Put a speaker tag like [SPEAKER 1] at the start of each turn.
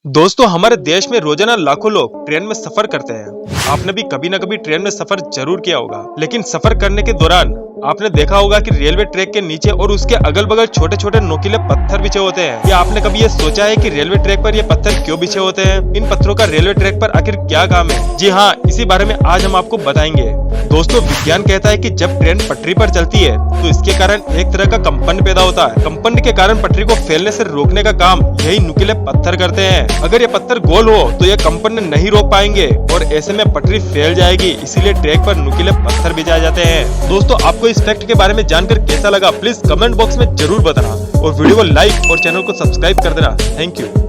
[SPEAKER 1] दोस्तों, हमारे देश में रोजाना लाखों लोग ट्रेन में सफर करते हैं। आपने भी कभी न कभी ट्रेन में सफर जरूर किया होगा, लेकिन सफर करने के दौरान आपने देखा होगा कि रेलवे ट्रैक के नीचे और उसके अगल बगल छोटे छोटे नोकीले पत्थर बिछे होते हैं। या आपने कभी ये सोचा है कि रेलवे ट्रैक पर ये पत्थर क्यों बिछे होते हैं? इन पत्थरों का रेलवे ट्रैक पर आखिर क्या काम है? जी हाँ, इसी बारे में आज हम आपको बताएंगे। दोस्तों, विज्ञान कहता है कि जब ट्रेन पटरी पर चलती है तो इसके कारण एक तरह का कंपन पैदा होता है। कंपन के कारण पटरी को फैलने से रोकने का काम यही नुकीले पत्थर करते हैं। अगर ये पत्थर गोल हो तो ये कंपन नहीं रोक पाएंगे और ऐसे में पटरी फैल जाएगी। इसीलिए ट्रैक पर नुकीले पत्थर बिछाए जाते हैं। दोस्तों, आपको इस फैक्ट के बारे में जानकर कैसा लगा प्लीज कमेंट बॉक्स में जरूर बताना और वीडियो को लाइक और चैनल को सब्सक्राइब कर देना। Thank you.